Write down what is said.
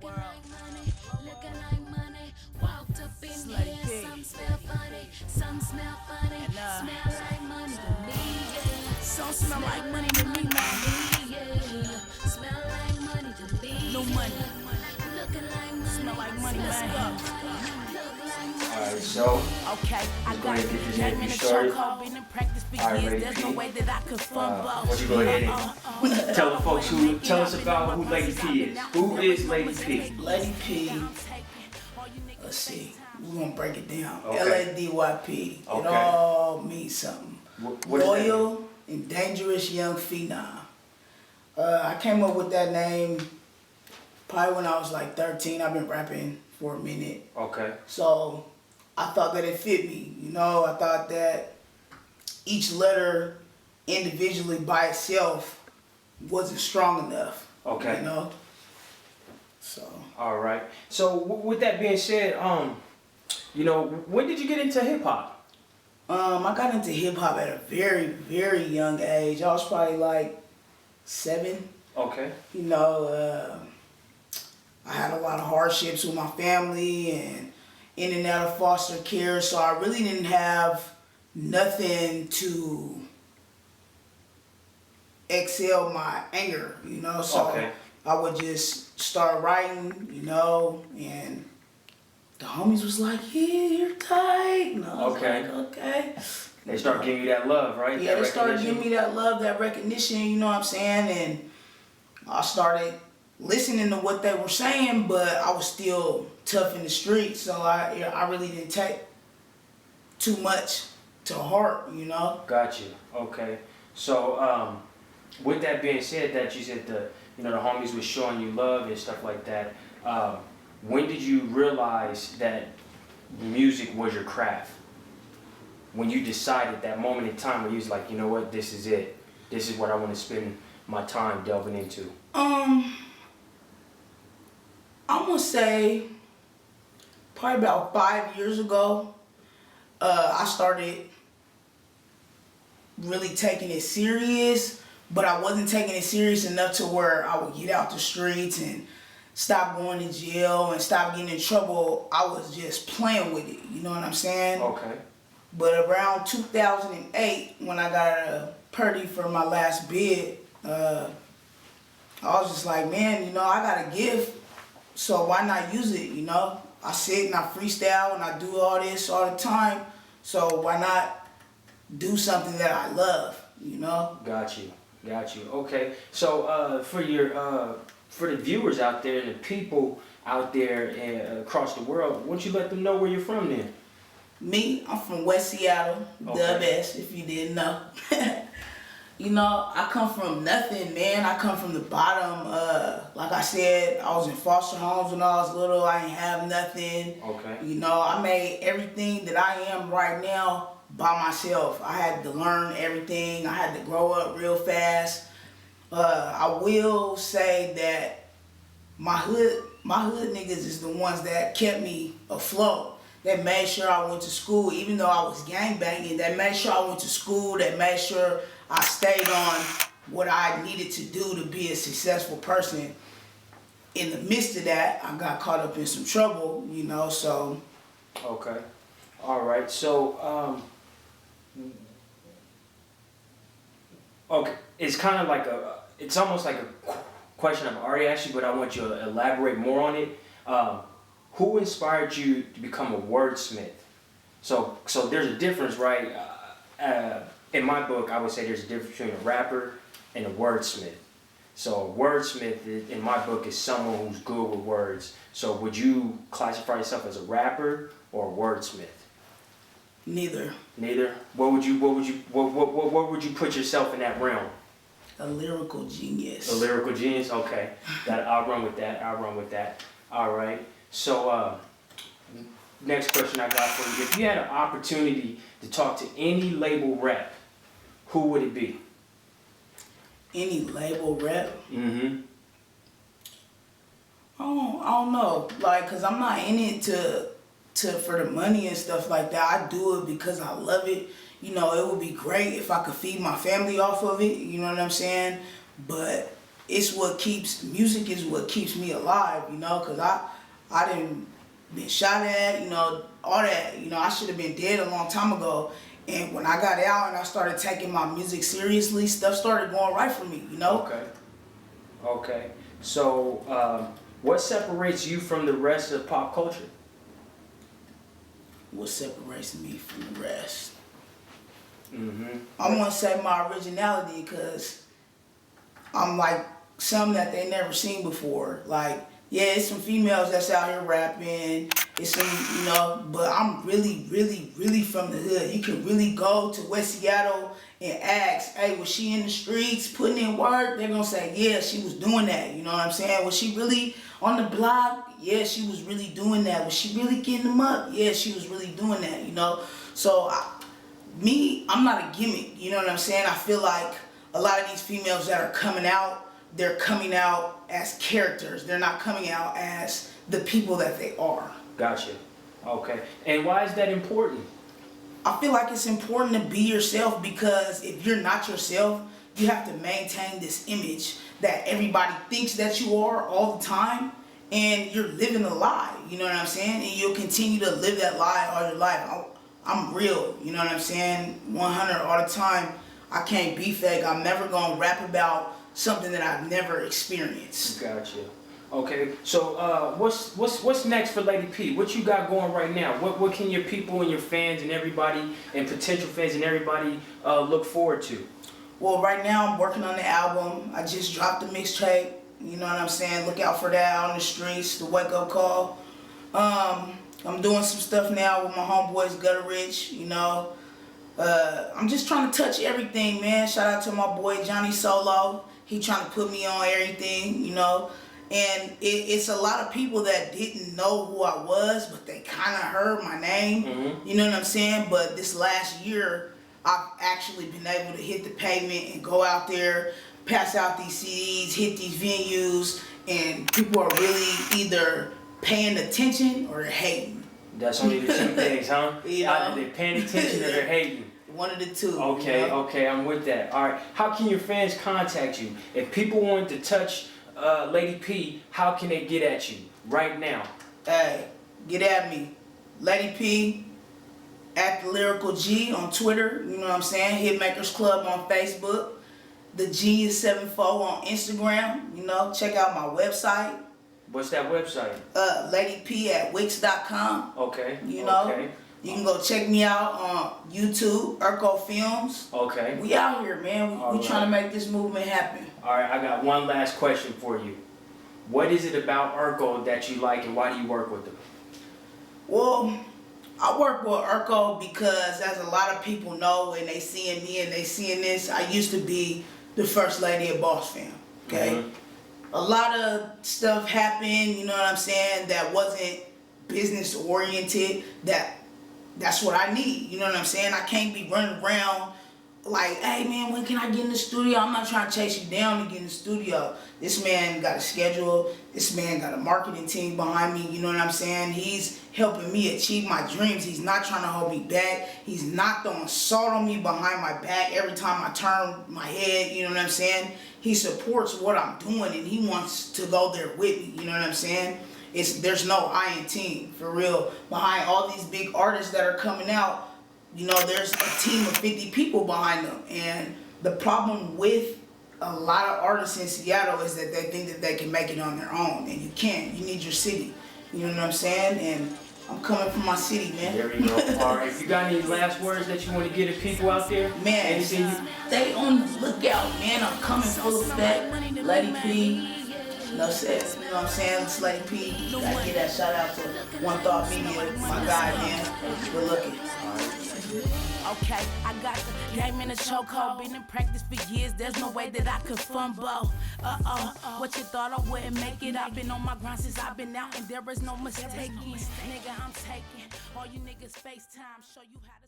looking like money. Walked up in here, some smell funny, some smell funny, smell like money to me, yeah. Some smell like money to me, man. Yeah. Smell like money to me. No money. Looking like money. Smell like money, man. Alright, so okay, I go ahead and get this name interview in the started. chokehold, been in practice for years. There's no way that I could fumble. Why don't you go ahead and tell the folks tell us about who Lady P is. Who is Lady P? Lady P, let's see, we're gonna break it down. Okay. L-A-D-Y-P, Okay. it all means something. What Loyal and dangerous young phenom. I came up with that name probably when I was like 13. I've been rapping for a minute. Okay. So I thought that it fit me, you know. I thought that each letter individually by itself wasn't strong enough. Okay. You know. So. All right. So with that being said, you know, when did you get into hip hop? I got into hip hop at a very, very young age. I was probably like 7. Okay. You know, I had a lot of hardships with my family and in and out of foster care, so I really didn't have nothing to exhale my anger, you know, so Okay. I would just start writing, you know, and the homies was like, yeah, you're tight. And I was Okay. like, okay. They start giving you that love, right? Yeah, that they started recognition? giving me that love, that recognition, you know what I'm saying? And I started listening to what they were saying, but I was still tough in the streets, so I really didn't take too much to heart, you know? Got you. Okay. So, with that being said, that you said the homies was showing you love and stuff like that. When did you realize that music was your craft? When you decided that moment in time where you was like, you know what, this is it. This is what I want to spend my time delving into. I'm gonna say probably about 5 years ago, I started really taking it serious, but I wasn't taking it serious enough to where I would get out the streets and stop going to jail and stop getting in trouble. I was just playing with it, you know what I'm saying? Okay. But around 2008, when I got a purdy for my last bid, I was just like, man, you know, I got a gift, so why not use it, you know? I sit and I freestyle and I do all this all the time, so why not do something that I love, you know? Got you. Okay. So for the viewers out there and the people out there and across the world, why don't you let them know where you're from then? Me, I'm from West Seattle, the best, if you didn't know. You know, I come from nothing, man. I come from the bottom. Like I said, I was in foster homes when I was little. I didn't have nothing. Okay. You know, I made everything that I am right now by myself. I had to learn everything. I had to grow up real fast. I will say that my hood niggas is the ones that kept me afloat. That made sure I went to school, even though I was gangbanging. That made sure I went to school. That made sure I stayed on what I needed to do to be a successful person. In the midst of that, I got caught up in some trouble, you know, so. Okay. All right. So, okay, it's kind of like it's almost like a question I've already asked you, but I want you to elaborate more on it. Who inspired you to become a wordsmith? So there's a difference, right? In my book, I would say there's a difference between a rapper and a wordsmith. So a wordsmith, in my book, is someone who's good with words. So would you classify yourself as a rapper or a wordsmith? Neither. Neither. What would you put yourself in that realm? A lyrical genius. A lyrical genius. Okay. I'll run with that. All right. So next question I got for you: if you had an opportunity to talk to any label rep, who would it be? Any label rep? Mm-hmm. I don't know, like, cause I'm not in it to for the money and stuff like that. I do it because I love it. You know, it would be great if I could feed my family off of it. You know what I'm saying? But music is what keeps me alive, you know, because I didn't been shot at, you know, all that, you know, I should have been dead a long time ago. And when I got out and I started taking my music seriously, stuff started going right for me, you know? Okay. So, what separates you from the rest of pop culture? What separates me from the rest? Mm-hmm. I'm gonna say my originality, because I'm like something that they never seen before. Like, yeah, it's some females that's out here rapping, it's some, you know, but I'm really, really, really from the hood. You can really go to West Seattle and ask, hey, was she in the streets putting in work? They're gonna say, yeah, she was doing that, you know what I'm saying? Was she really on the block? Yeah, she was really doing that. Was she really getting them up? Yeah, she was really doing that, you know? So, I'm not a gimmick, you know what I'm saying? I feel like a lot of these females that are coming out, they're coming out as characters. They're not coming out as the people that they are. Gotcha. Okay. And why is that important? I feel like it's important to be yourself, because if you're not yourself, you have to maintain this image that everybody thinks that you are all the time, and you're living a lie, you know what I'm saying? And you'll continue to live that lie all your life. I'm real, you know what I'm saying? 100 all the time. I can't be fake. I'm never gonna rap about something that I've never experienced. Gotcha. Okay. So, what's next for Lady P? What you got going right now? What can your people and your fans and everybody and potential fans and everybody look forward to? Well, right now I'm working on the album. I just dropped the mixtape. You know what I'm saying? Look out for that on the streets. The wake up call. I'm doing some stuff now with my homeboys Gutter Rich. You know. I'm just trying to touch everything, man. Shout out to my boy Johnny Solo. He trying to put me on everything, you know. And it's a lot of people that didn't know who I was, but they kind of heard my name. Mm-hmm. You know what I'm saying? But this last year, I've actually been able to hit the pavement and go out there, pass out these CDs, hit these venues, and people are really either paying attention or they're hating. That's only the two things, huh? You know? Either they're paying attention or they're hating. One of the two. Okay, you know? okay, I'm with that. All right, how can your fans contact you? If people want to touch Lady P, how can they get at you right now? Hey, get at me. Lady P, at the Lyrical G on Twitter, you know what I'm saying? Hitmakers Club on Facebook. The Genius74 on Instagram, you know, check out my website. What's that website? LadyP@wix.com. Okay. You know, okay. You can go check me out on YouTube, ERCO Films. Okay. We out here, man. We right. trying to make this movement happen. All right, I got one last question for you. What is it about ERCO that you like, and why do you work with them? Well, I work with ERCO because, as a lot of people know, and they seeing me and they seeing this, I used to be the first lady of Boss Fam. Okay. Mm-hmm. A lot of stuff happened, you know what I'm saying, that wasn't business oriented. That's what I need, you know what I'm saying? I can't be running around like, hey man, when can I get in the studio? I'm not trying to chase you down to get in the studio. This man got a schedule. This man got a marketing team behind me, you know what I'm saying? He's helping me achieve my dreams. He's not trying to hold me back. He's not throwing salt on me behind my back every time I turn my head, you know what I'm saying? He supports what I'm doing and he wants to go there with me, you know what I'm saying? There's no I in team, for real. Behind all these big artists that are coming out, you know, there's a team of 50 people behind them. And the problem with a lot of artists in Seattle is that they think that they can make it on their own. And you can't. You need your city. You know what I'm saying? And I'm coming from my city, man. There we go. All right. If you got any last words that you want to give to people out there? Man, stay on the lookout, man. I'm coming full effect. Lady P. No sense, you know what I'm saying? It's Lady P. Gotta give that shout out to One Thought Media, my guy, man. Good looking. Okay, I got the game in a chokehold. Been in practice for years, there's no way that I could fumble. What you thought I wouldn't make it? I've been on my grind since I've been out, and there is no mistaking. Nigga, I'm taking all you niggas FaceTime, show you how to.